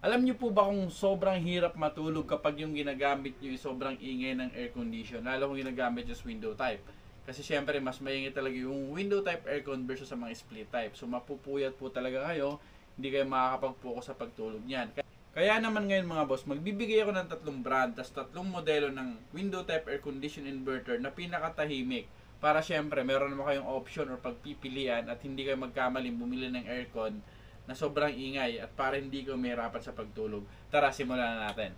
Alam niyo po ba kung sobrang hirap matulog kapag yung ginagamit niyo ay sobrang ingay ng air condition, lalo kung ginagamit yung window type. Kasi syempre mas maingay talaga yung window type aircon versus sa mga split type. So mapupuyat po talaga kayo, hindi kayo makakapag-focus sa pagtulog niyan. Kaya naman ngayon mga boss, magbibigay ako ng tatlong brand, tas tatlong modelo ng window type air condition inverter na pinakatahimik. Para syempre meron naman kayong option or pagpipilian at hindi kayo magkamaling bumili ng aircon na sobrang ingay at para hindi kayo mahirapan sa pagtulog. Tara, simulan na natin.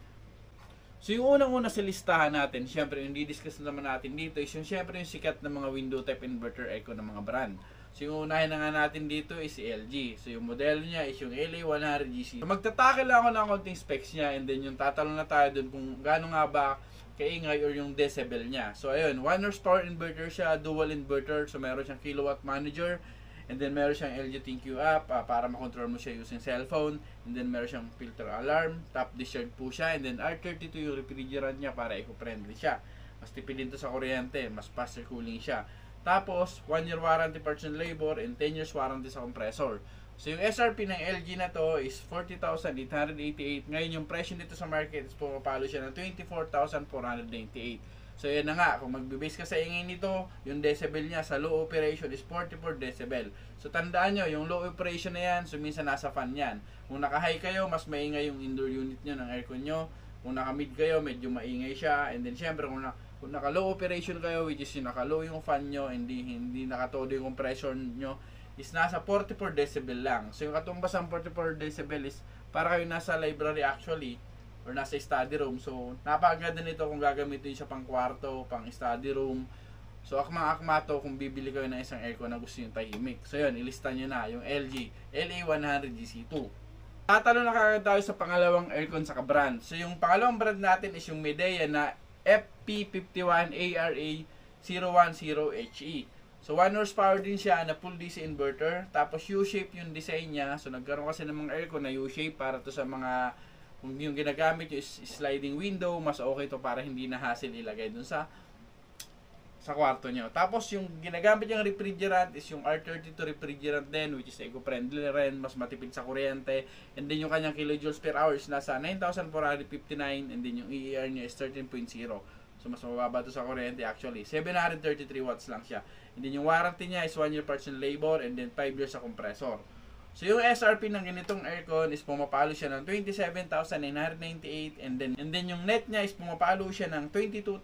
So yung unang-una sa listahan natin, syempre yung di-discuss naman natin dito is yung syempre yung sikat ng mga window type inverter aircon ng mga brand. So yung unahin na nga natin dito is si LG. So yung modelo niya is yung LA100GC. So magtatakil lang ako ng konting specs niya and then yung tatalon na tayo dun kung gaano nga ba kaingay or yung decibel niya. So ayun, 1 horsepower inverter siya, dual inverter. So meron siyang kilowatt manager. And then meron siyang LG ThinQ app para makontrol mo siya using cellphone. And then meron siyang filter alarm, top discharge po siya. And then R32 yung refrigerant niya para eco-friendly siya. Mas tipid din to sa kuryente, mas faster cooling siya. Tapos, 1 year warranty parts and labor and 10 years warranty sa compressor. So yung SRP ng LG na to is 40,888. Ngayon yung presyo nito sa market is pumapalo siya ng 24,498. So yan na nga, kung magbe-base ka sa ingay nito, yung decibel niya sa low operation is 44 decibel. So tandaan nyo, yung low operation na yan, so minsan nasa fan yan. Kung naka-high kayo, mas maingay yung indoor unit nyo ng aircon nyo. Kung naka-mid kayo, medyo maingay siya. And then syempre, kung naka-low operation kayo, which is yung naka-low yung fan nyo, hindi nakatodo yung compressor nyo, is nasa 44 decibel lang. So yung katumbas ng 44 decibel is para kayo nasa library actually, or nasa study room. So, napakaganda nito kung gagamitin siya pang kwarto, pang study room. So, akma-akma to kung bibili kayo ng isang aircon na gusto yung tahimik. So, yun, ilista nyo na yung LG LA100GC2. Tatalo na kagad tayo sa pangalawang aircon sa brand. So, yung pangalawang brand natin is yung Midea na FP51ARA010HE. So, 1 horsepower din siya na full DC inverter. Tapos, U-shape yung design niya. So, nagkaroon kasi ng mga aircon na U-shape para to sa mga kung yung ginagamit yung sliding window, mas okay to para hindi na hassle ilagay dun sa kwarto nyo. Tapos yung ginagamit yung refrigerant is yung R32 refrigerant din, which is eco-friendly rin, mas matipid sa kuryente. And then yung kanyang kilojoules per hour is nasa 9,459 and then yung EER niya is 13.0. So mas mababa to sa kuryente actually. 733 watts lang siya. And then yung warranty niya is 1 year parts and labor and then 5 years sa compressor. So yung SRP ng ganitong aircon is pumapalo siya ng 27,998 and then yung net niya is pumapalo siya ng 22,998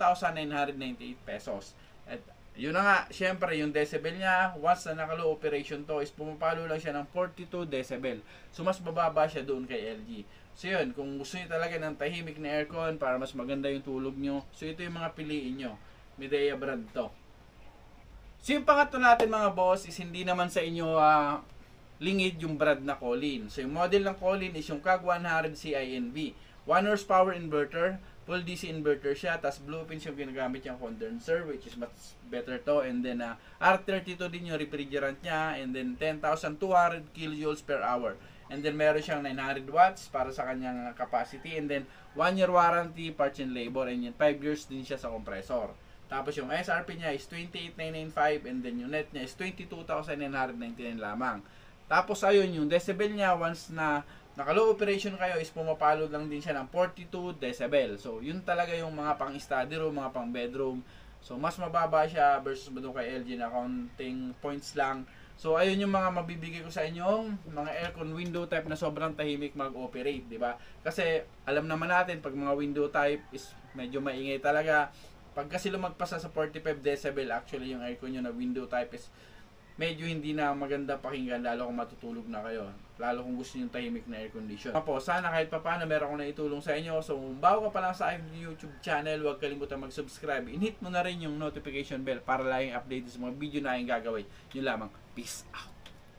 pesos. At yun na nga, syempre yung decibel niya, once na naka-low operation to, is pumapalo lang siya ng 42 decibel. So mas bababa siya doon kay LG. So yun, kung gusto niyo talaga ng tahimik na aircon para mas maganda yung tulog nyo, so ito yung mga piliin nyo. Midea brand to. So yung pangatlo natin mga boss is hindi naman sa inyo lingid yung brand na Colin. So yung model ng Colin is yung CAG100 CINV. 1 horsepower inverter, full DC inverter siya, tas blue pins yung ginagamit yung condenser, which is much better to. And then R32 din yung refrigerant niya, and then 10,200 kilojoules per hour. And then meron siyang 900 watts para sa kanyang capacity, and then 1 year warranty, parts and labor, and yun 5 years din siya sa compressor. Tapos yung SRP niya is 28,995 and then yung net niya is 22,999 lamang. Tapos ayun, yung decibel niya once na naka-low operation kayo is pumapalo lang din siya ng 42 decibel. So yun talaga yung mga pang study room, mga pang bedroom. So mas mababa siya versus doon kay LG na counting points lang. So ayun yung mga mabibigay ko sa inyong mga aircon window type na sobrang tahimik mag-operate, di ba? Kasi alam naman natin pag mga window type is medyo maingay talaga. Pag kasi lumagpas sa 45 decibel actually yung aircon nyo na window type is medyo hindi na maganda pakinggan lalo kung matutulog na kayo. Lalo kung gusto niyo tahimik na air condition. Po, sana kahit papaano meron ko na itulong sa inyo. So, kung bago ka pa lang sa aking YouTube channel, huwag kalimutan mag-subscribe. In-hit mo na rin yung notification bell para laging update sa mga video na aking gagawin. Yun lamang. Peace out.